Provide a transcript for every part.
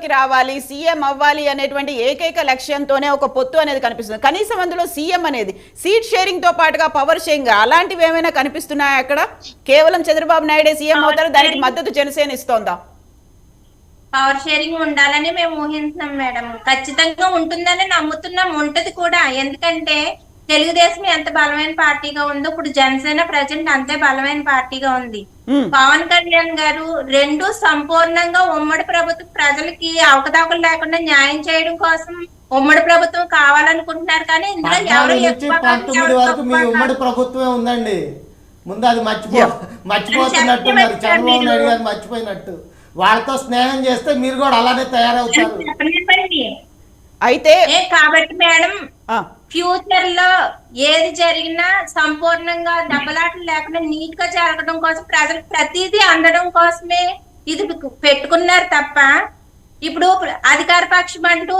అధికారంలోకి రావాలి, సీఎం అవ్వాలి అనేటువంటి ఏకైక లక్ష్యంతోనే ఒక పొత్తు అనేది కనిపిస్తుంది. కనీసం అందులో సీఎం అనేది సీట్ షేరింగ్ తో పాటుగా పవర్ షేరింగ్ అలాంటివి ఏమైనా కనిపిస్తున్నాయా అక్కడ? కేవలం చంద్రబాబు నాయుడే సీఎం అవుతారు, దానికి మద్దతు జనసేన ఇస్తోందా? పవర్ షేరింగ్ ఉండాలని మేము ఊహిస్తున్నాం మేడం. ఖచ్చితంగా ఉంటుందని నమ్ముతున్నాం, ఉంటది కూడా. ఎందుకంటే తెలుగుదేశం ఎంత బలమైన పార్టీగా ఉందో ఇప్పుడు జనసేన ప్రజెంట్ అంతే బలమైన పార్టీగా ఉంది. పవన్ కళ్యాణ్ గారు రెండు సంపూర్ణంగా ఉమ్మడి ప్రభుత్వం ప్రజలకి అవకతవకలు లేకుండా న్యాయం చేయడం కోసం ఉమ్మడి ప్రభుత్వం కావాలనుకుంటున్నారు. కానీ ఇందులో ఎవరు 19 వరకు మీ ఉమ్మడి ప్రభుత్వమే ఉందండి. ముందు అది మర్చిపోతున్నట్టున్నారు. చంద్రబాబు నాయుడు గారు మర్చిపోయినట్టు. వాళ్ళతో స్నేహం చేస్తే మీరు కూడా అలానే తయారవుతారు. అయితే కాబట్టి మేడం ఫ్యూచర్ లో ఏది జరిగినా సంపూర్ణంగా దెబ్బలాటలు లేకుండా నీట్ గా జరగడం కోసం ప్రజలకు ప్రతిదీ అందడం కోసమే ఇది పెట్టుకున్నారు తప్ప ఇప్పుడు అధికార పక్షం అంటూ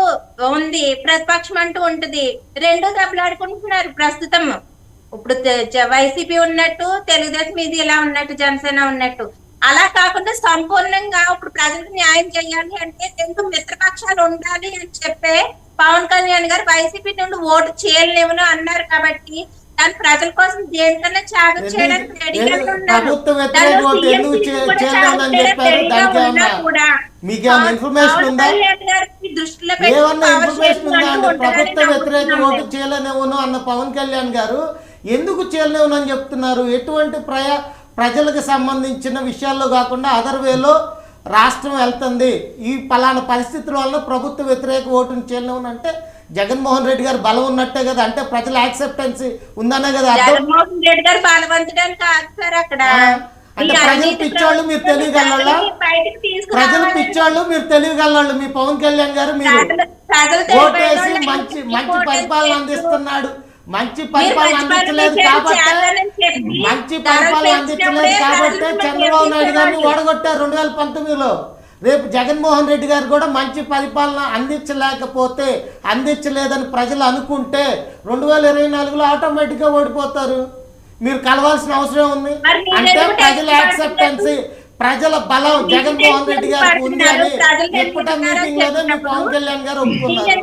ఉంది, ప్రతిపక్షం అంటూ ఉంటది. రెండు దెబ్బలాడుకుంటున్నారు ప్రస్తుతం. ఇప్పుడు వైసీపీ ఉన్నట్టు, తెలుగుదేశం ఇది ఇలా ఉన్నట్టు, జనసేన ఉన్నట్టు. అలా కాకుండా సంపూర్ణంగా ఇప్పుడు ప్రజలకు న్యాయం చేయాలి అంటే రెండు మిత్రపక్షాలు ఉండాలి అని చెప్పే పవన్ కళ్యాణ్ గారు వైసీపీ నుండి ఓటు చేయలేమని అన్నారు. కాబట్టి దాని ప్రజల కోసం దేనికన్నా త్యాగం చేయడానికి రెడీగా ఉన్నారు. దృష్టిలో ప్రభుత్వ వ్యతిరేక ఓటు చేయలేనేమో అన్న పవన్ కళ్యాణ్ గారు ఎందుకు చేయలేమని చెప్తున్నారు? ఎటువంటి ప్రజలకు సంబంధించిన విషయాల్లో కాకుండా అదర్ వేలో రాష్ట్రం వెళ్తుంది, ఈ పలానా పరిస్థితుల వల్ల ప్రభుత్వ వ్యతిరేక ఓటును చేయలేమని అంటే జగన్మోహన్ రెడ్డి గారు బలం ఉన్నట్టే కదా. అంటే ప్రజల యాక్సెప్టెన్సీ ఉందనే కదా అర్థం. అంటే ప్రజలు పిచ్చోళ్ళు, మీరు తెలియగలవాళ్ళ? ప్రజలు పిచ్చోళ్ళు, మీరు తెలియగలవాళ్ళు. మీ పవన్ కళ్యాణ్ గారు మీరు ఓటేసి మంచి పరిపాలన అందిస్తున్నాడు, మంచి పరిపాలన అందించలేదు కాబట్టి చంద్రబాబు నాయుడు గారిని ఓడగొట్టారు 2019లో. రేపు జగన్మోహన్ రెడ్డి గారు కూడా మంచి పరిపాలన అందించలేదని ప్రజలు అనుకుంటే 2024లో ఆటోమేటిక్గా ఓడిపోతారు. మీరు కలవాల్సిన అవసరం ఉంది. అంటే ప్రజల యాక్సెప్టెన్సీ, ప్రజల బలం జగన్మోహన్ రెడ్డి గారికి ఉంది అని ఎప్పటి మీటింగ్ లోనే మీ పవన్ కళ్యాణ్ గారు ఒప్పుకున్నారు.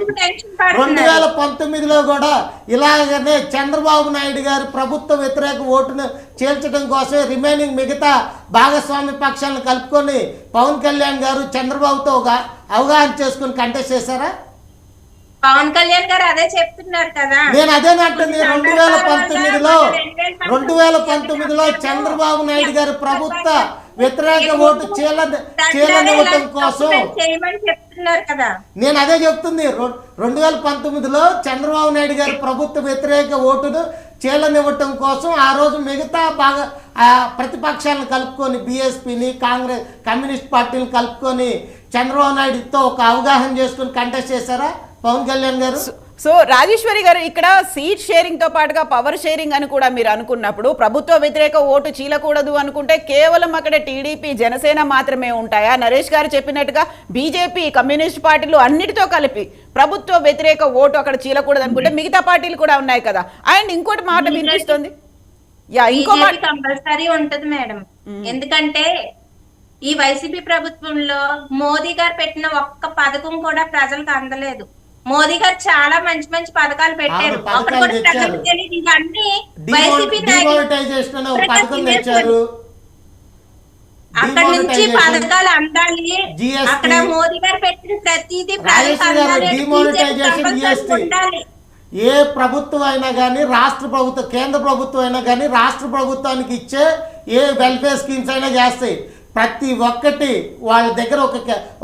2019లో కూడా ఇలాగనే చంద్రబాబు నాయుడు గారు ప్రభుత్వ వ్యతిరేక ఓటును చేల్చడం కోసమే రిమైనింగ్ మిగతా భాగస్వామి పక్షాలను కలుపుకొని పవన్ కళ్యాణ్ గారు చంద్రబాబుతో ఒక అవగాహన చేసుకుని కంటెస్ట్ చేశారా? పవన్ కళ్యాణ్ గారు అదే చెప్తున్నారు కదా. నేను అదే అంటుంది. 2019లో చంద్రబాబు నాయుడు గారు ప్రభుత్వ వ్యతిరేక ఓటు చేయనివ్వటం కోసం నేను అదే చెప్తుంది. 2019లో చంద్రబాబు నాయుడు గారు ప్రభుత్వ వ్యతిరేక ఓటును చేయనివ్వటం కోసం ఆ రోజు మిగతా ప్రతిపక్షాలను కలుపుకొని బీఎస్పీని, కాంగ్రెస్, కమ్యూనిస్ట్ పార్టీని కలుపుకొని చంద్రబాబు నాయుడుతో ఒక అవగాహన చేసుకుని కంటెస్ట్ చేశారా పవన్ కళ్యాణ్ గారు? సో రాజేశ్వరి గారు, ఇక్కడ సీట్ షేరింగ్ తో పాటుగా పవర్ షేరింగ్ అని కూడా మీరు అనుకున్నప్పుడు ప్రభుత్వ వ్యతిరేక ఓటు చీలకూడదు అనుకుంటే కేవలం అక్కడ టీడీపీ, జనసేన మాత్రమే ఉంటాయా? నరేష్ గారు చెప్పినట్టుగా బీజేపీ, కమ్యూనిస్ట్ పార్టీలు అన్నిటితో కలిపి ప్రభుత్వ వ్యతిరేక ఓటు అక్కడ చీలకూడదు అనుకుంటే మిగతా పార్టీలు కూడా ఉన్నాయి కదా. అండ్ ఇంకోటి మాట వినిపిస్తుంది, ఇంకో మాట కంపల్సరీ ఉంటది మేడం. ఎందుకంటే ఈ వైసీపీ ప్రభుత్వంలో మోదీ గారు పెట్టిన ఒక్క పథకం కూడా ప్రజలకు అందలేదు. మోదీ గారు చాలా మంచి మంచి పథకాలు పెట్టారు. అక్కడ కూడా ప్రజలకు తెలియదు. ఇవన్నీ వైసీపీ అక్కడ నుంచి పథకాలు అందాలి. అక్కడ మోదీ గారు పెట్టిన ప్రతిదీ ప్రజలకు అందాలి. ఏ ప్రభుత్వం అయినా కానీ, రాష్ట్ర ప్రభుత్వం, కేంద్ర ప్రభుత్వం అయినా కానీ రాష్ట్ర ప్రభుత్వానికి ఇచ్చే ఏ వెల్ఫేర్ స్కీమ్స్ అయినా చేస్తాయి. ప్రతి ఒక్కటి వాళ్ళ దగ్గర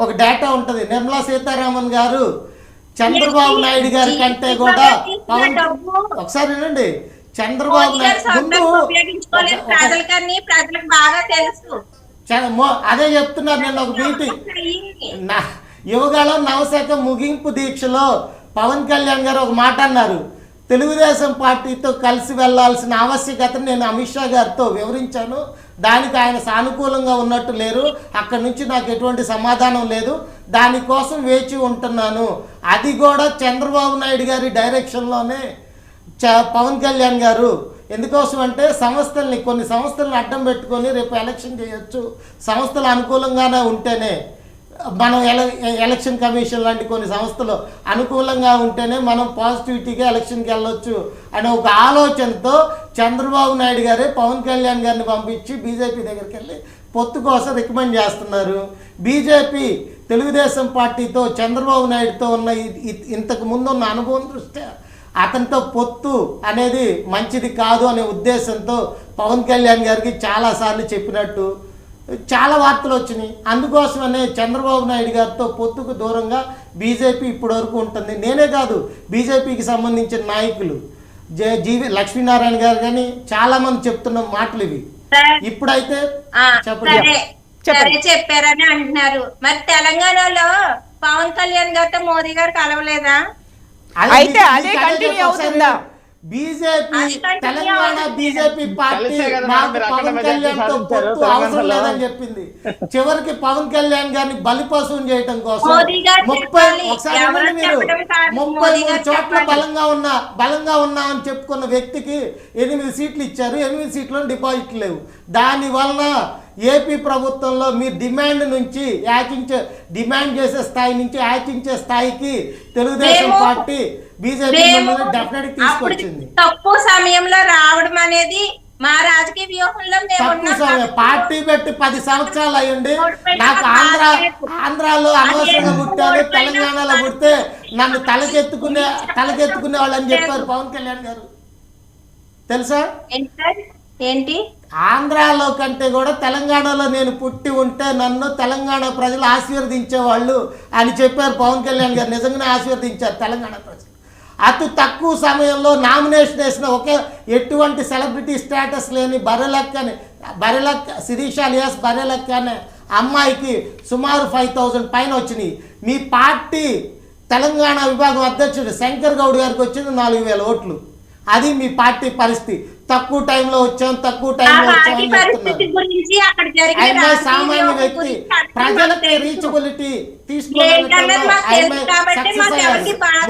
ఒక డేటా ఉంటుంది. నిర్మలా సీతారామన్ గారు చంద్రబాబు నాయుడు గారి కంటే కూడా ఒకసారి వినండి, చంద్రబాబు నాయుడు అదే చెప్తున్నారు. నేను ఒక మీటింగ్ యువగళం నవశాఖ ముగింపు దీక్షలో పవన్ కళ్యాణ్ గారు ఒక మాట అన్నారు. తెలుగుదేశం పార్టీతో కలిసి వెళ్లాల్సిన ఆవశ్యకతను నేను అమిత్ షా గారితో వివరించాను. దానికి ఆయన సానుకూలంగా ఉన్నట్టు లేరు. అక్కడి నుంచి నాకు ఎటువంటి సమాధానం లేదు. దానికోసం వేచి ఉంటున్నాను. అది కూడా చంద్రబాబు నాయుడు గారి డైరెక్షన్లోనే పవన్ కళ్యాణ్ గారు. ఎందుకోసం అంటే కొన్ని సంస్థల్ని అడ్డం పెట్టుకొని రేపు ఎలక్షన్ చేయొచ్చు. సంస్థలు అనుకూలంగానే ఉంటేనే మనం ఎలక్షన్ కమిషన్ లాంటి కొన్ని సంస్థలు అనుకూలంగా ఉంటేనే మనం పాజిటివిటీగా ఎలక్షన్కి వెళ్ళొచ్చు అనే ఒక ఆలోచనతో చంద్రబాబు నాయుడు గారే పవన్ కళ్యాణ్ గారిని పంపించి బీజేపీ దగ్గరికి వెళ్ళి పొత్తు కోసం రికమెండ్ చేస్తున్నారు. బీజేపీ తెలుగుదేశం పార్టీతో చంద్రబాబు నాయుడుతో ఉన్న ఇంతకు ముందు ఉన్న అనుభవం దృష్ట్యా అతనితో పొత్తు అనేది మంచిది కాదు అనే ఉద్దేశంతో పవన్ కళ్యాణ్ గారికి చాలాసార్లు చెప్పినట్టు చాలా వార్తలు వచ్చినాయి. అందుకోసమనే చంద్రబాబు నాయుడు గారితో పొత్తుకు దూరంగా బీజేపీ ఇప్పటివరకు ఉంటుంది. నేనే కాదు, బీజేపీకి సంబంధించిన నాయకులు జీవి లక్ష్మీనారాయణ గారు కానీ చాలా మంది చెప్తున్న మాటలు ఇవి. ఇప్పుడైతే చెప్పారని అంటున్నారు. మరి తెలంగాణలో పవన్ కళ్యాణ్ గారితో మోదీ గారు కలవలేదా? అయితే అదే కంటిన్యూ అవుతుందా? బీజేపీ తెలంగాణ బీజేపీ పార్టీ మాకు పవన్ కళ్యాణ్ తో పొత్తు అవసరం లేదని చెప్పింది. చివరికి పవన్ కళ్యాణ్ గారిని బలిపశువుని చేయటం కోసం 33 చోట్ల బలంగా ఉన్నామని చెప్పుకున్న వ్యక్తికి 8 సీట్లు ఇచ్చారు. 8 సీట్లు డిపాజిట్లు లేవు. దాని వలన ఏపీ ప్రభుత్వంలో మీ డిమాండ్ నుంచి డిమాండ్ చేసే స్థాయి నుంచి యాచించే స్థాయికి తెలుగుదేశం పార్టీ బీజేపీ డెఫినెట్ తీసుకొచ్చింది. తక్కువ సమయంలో రావడం అనేది మా రాజకీయ వ్యూహంలో తక్కువ సమయం పార్టీ పెట్టి 10 సంవత్సరాలు అయ్యండి. నాకు ఆంధ్రాలో అనవసరంగా పుట్టాను, తెలంగాణలో పుడితే నన్ను తలకెత్తుకునే వాళ్ళు అని చెప్పారు పవన్ కళ్యాణ్ గారు. తెలుసా ఏంటి? ఆంధ్రాలో కంటే కూడా తెలంగాణలో నేను పుట్టి ఉంటే నన్ను తెలంగాణ ప్రజలు ఆశీర్వదించేవాళ్ళు అని చెప్పారు పవన్ కళ్యాణ్ గారు. నిజంగానే ఆశీర్వదించారు తెలంగాణ ప్రజలు. అతి తక్కువ సమయంలో నామినేషన్ వేసిన ఎటువంటి సెలబ్రిటీ స్టేటస్ లేని బరెలక్క శిరీష అలియాస్ బరెలక్క అనే అమ్మాయికి సుమారు 5000 పైన వచ్చినాయి. మీ పార్టీ తెలంగాణ విభాగం అధ్యక్షుడు శంకర్ గౌడ్ గారికి వచ్చింది 4000 ఓట్లు. అది మీ పార్టీ పరిస్థితి. తక్కువ టైంలో వచ్చాం అని చెప్తున్నారు. సామాన్య వ్యక్తి ప్రజలకి రీచబిలిటీ తీసుకోవడం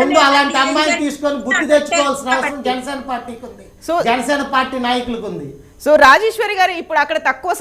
ముందు అలాంటి అమ్మాయిని తీసుకొని బుద్ధి తెచ్చుకోవాల్సిన అవసరం జనసేన పార్టీకి ఉంది, జనసేన పార్టీ నాయకులకు ఉంది. సో రాజేశ్వరి గారు ఇప్పుడు అక్కడ తక్కువ